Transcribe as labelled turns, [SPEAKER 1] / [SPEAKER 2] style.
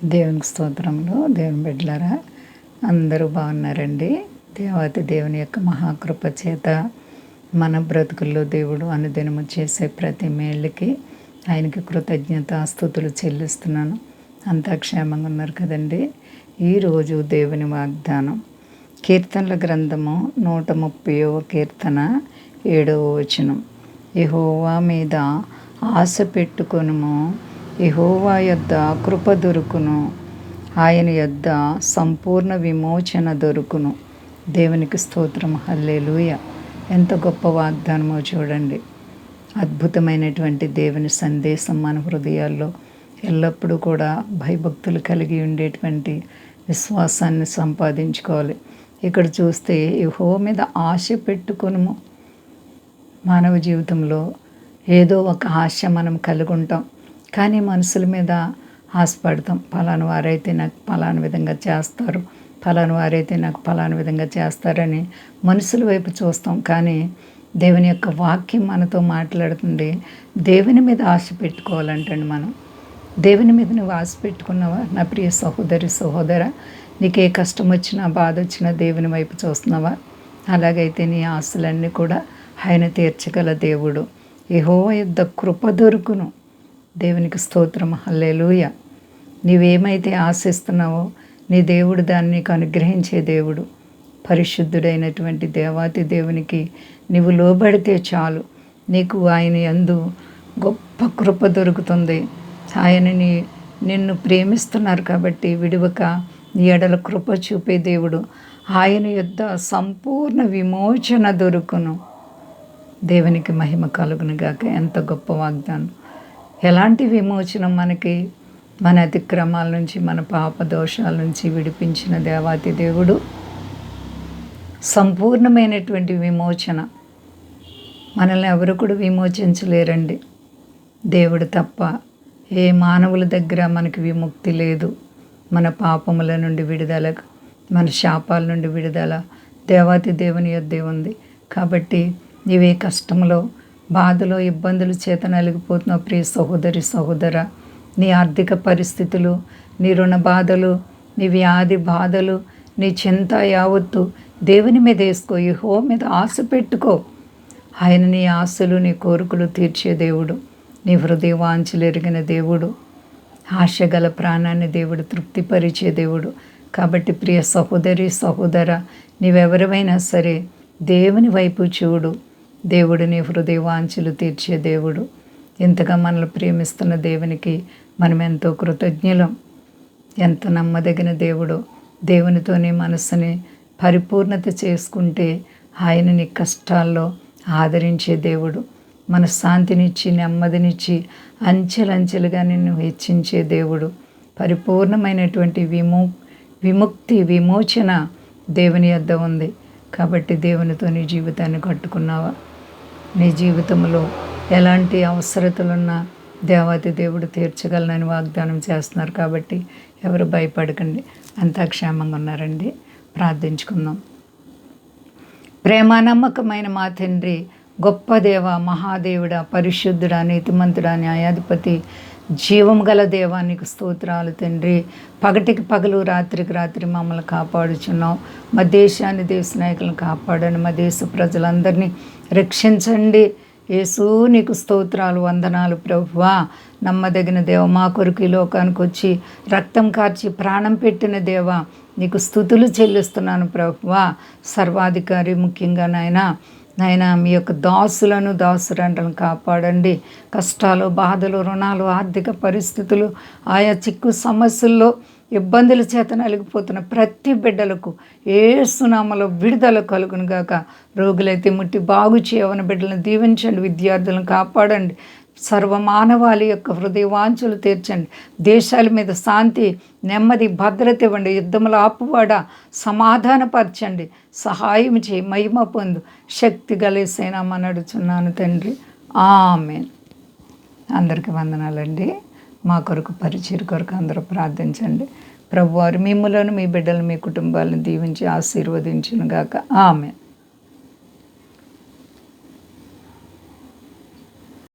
[SPEAKER 1] దేవునికి స్తోత్రములు. దేవుని బిడ్డలారా, అందరూ బాగున్నారండి. దేవాతి దేవుని యొక్క మహాకృప చేత మన బ్రతుకుల్లో దేవుడు అనుదినము చేసే ప్రతి మేళ్ళకి ఆయనకి కృతజ్ఞత స్తుతులు చెల్లిస్తున్నాను. అంతా క్షేమంగా ఉన్నారు కదండి. ఈరోజు దేవుని వాగ్దానం కీర్తనల గ్రంథము 130వ కీర్తన 7వ వచనం. యెహోవా మీద ఆశ పెట్టుకొనుము, యెహోవా యొద్ద కృప దొరుకును, ఆయన యొద్ద సంపూర్ణ విమోచన దొరుకును. దేవునికి స్తోత్రం. హల్లెలూయా. ఎంత గొప్ప వాగ్దానమో చూడండి. అద్భుతమైనటువంటి దేవుని సందేశం మన హృదయాల్లో ఎల్లప్పుడూ కూడా భయభక్తులు కలిగి ఉండేటువంటి విశ్వాసాన్ని సంపాదించుకోవాలి. ఇక్కడ చూస్తే యెహోవా మీద ఆశ పెట్టుకొనుము. మానవ జీవితంలో ఏదో ఒక ఆశ మనం కలిగి ఉంటాం, కానీ మనుషుల మీద ఆశపడతాం. ఫలానా వారైతే నాకు ఫలానా విధంగా చేస్తారు, ఫలానా వారైతే నాకు ఫలానా విధంగా చేస్తారని మనుషుల వైపు చూస్తాం. కానీ దేవుని యొక్క వాక్యం మనతో మాట్లాడుతుంది. దేవుని మీద ఆశ పెట్టుకోవాలంటండి. మనం దేవుని మీద నువ్వు ఆశ పెట్టుకున్నావా? నా ప్రియ సహోదరి సహోదర, నీకే కష్టం వచ్చినా బాధ వచ్చినా దేవుని వైపు చూస్తున్నావా? అలాగైతే నీ ఆశలన్నీ కూడా ఆయన తీర్చగల దేవుడు. యెహోవా యొద్ద కృప దొరుకును. దేవునికి స్తోత్రం. హల్లెలూయా. నీవేమైతే ఆశిస్తున్నావో నీ దేవుడు దాన్ని నీకు అనుగ్రహించే దేవుడు. పరిశుద్ధుడైనటువంటి దేవాతి దేవునికి నీవు లోబడితే చాలు, నీకు ఆయన యందు గొప్ప కృప దొరుకుతుంది. ఆయనని నిన్ను ప్రేమిస్తున్నారు కాబట్టి విడువక నీ ఎడల కృప చూపే దేవుడు. ఆయన యొద్ద సంపూర్ణ విమోచన దొరుకును. దేవునికి మహిమ కలుగును గాక. ఎంత గొప్ప వాగ్దానం. ఎలాంటి విమోచనం? మనకి మన అతిక్రమాల నుంచి, మన పాప దోషాల నుంచి విడిపించిన దేవాతి దేవుడు. సంపూర్ణమైనటువంటి విమోచన. మనల్ని ఎవరు కూడా విమోచించలేరండి, దేవుడు తప్ప. ఏ మానవుల దగ్గర మనకి విముక్తి లేదు. మన పాపముల నుండి విడుదల, మన శాపాల నుండి విడుదల దేవాతి దేవుని యొద్దే ఉంది. కాబట్టి నీవే కష్టంలో, బాధలో, ఇబ్బందుల చేత నలిగిపోతున్నావు ప్రియ సహోదరి సహోదర. నీ ఆర్థిక పరిస్థితులు, నీ రుణ బాధలు, నీ వ్యాధి బాధలు, నీ చింత యావత్తు దేవుని మీద వేసుకో. యెహోవా మీద ఆశ పెట్టుకో. ఆయన నీ ఆశలు, నీ కోరికలు తీర్చే దేవుడు. నీ హృదయ వాంఛలు ఎరిగిన దేవుడు. ఆశగల ప్రాణాన్ని దేవుడు తృప్తిపరిచే దేవుడు. కాబట్టి ప్రియ సహోదరి సహోదర, నీవెవరివైనా సరే దేవుని వైపు చూడు. దేవుడు నీ హృదయ వాంఛలు తీర్చే దేవుడు. ఇంతగా మనల్ని ప్రేమిస్తున్న దేవునికి మనం ఎంతో కృతజ్ఞులం. ఎంత నమ్మదగిన దేవుడు. దేవునితోనే మనస్సుని పరిపూర్ణత చేసుకుంటే ఆయన నీ కష్టాల్లో ఆదరించే దేవుడు. మన శాంతినిచ్చి, నెమ్మదినిచ్చి, అంచెలంచెలుగా నిన్ను హెచ్చించే దేవుడు. పరిపూర్ణమైనటువంటి విముక్తి, విమోచన దేవుని యొద్ద ఉంది. కాబట్టి దేవునితో నీ జీవితాన్ని కట్టుకున్నావా? నీ జీవితంలో ఎలాంటి అవసరతలున్నా దేవాతి దేవుడు తీర్చగలనని వాగ్దానం చేస్తున్నారు. కాబట్టి ఎవరు భయపడకండి. అంతా క్షేమంగా ఉన్నారండి. ప్రార్థించుకుందాం. ప్రేమ నమ్మకమైన మా తండ్రి, గొప్ప దేవ, మహాదేవుడ, పరిశుద్ధుడ, నీతిమంతుడ, న్యాయాధిపతి, జీవం గల దేవానికి స్తోత్రాలు తండ్రి. పగటికి పగలు, రాత్రికి రాత్రి మమ్మల్ని కాపాడుచున్నావు. మా దేశాన్ని, దేశ నాయకులను కాపాడండి. మా దేశ ప్రజలందరినీ రక్షించండి. యేసు నీకు స్తోత్రాలు, వందనాలు ప్రభువా. నమ్మదగిన దేవ, మా కొరకు ఈ లోకానికి వచ్చి రక్తం కార్చి ప్రాణం పెట్టిన దేవ, నీకు స్తుతులు చెల్లిస్తున్నాను ప్రభువా. సర్వాధికారి, ముఖ్యంగా నాయన మీ యొక్క దాసులను, దాసురంటలను కాపాడండి. కష్టాలు, బాధలు, రుణాలు, ఆర్థిక పరిస్థితులు, ఆయా చిక్కు సమస్యల్లో ఇబ్బందుల చేత నలిగిపోతున్న ప్రతి బిడ్డలకు యేసు నామములో విడుదల కలుగును గాక. రోగులైతే ముట్టి బాగు చేయవని బిడ్డలను దీవించండి. విద్యార్థులను కాపాడండి. సర్వమానవాళి యొక్క హృదయ వాంఛలు తీర్చండి. దేశాల మీద శాంతి, నెమ్మది, భద్రత ఇవ్వండి. యుద్ధముల ఆపువాడ సమాధానపరచండి. సహాయం చేయి. మహిమ పొందు. శక్తి గలేసైనామని అడుగుచున్నాను తండ్రి. ఆమేన్. అందరికీ వందనాలండి. మా కొరకు, పరిచయ కొరకు అందరూ ప్రార్థించండి. ప్రభువారు మిమ్ములను, మీ బిడ్డలు, మీ కుటుంబాలను దీవించి ఆశీర్వదించును గాక. ఆమేన్.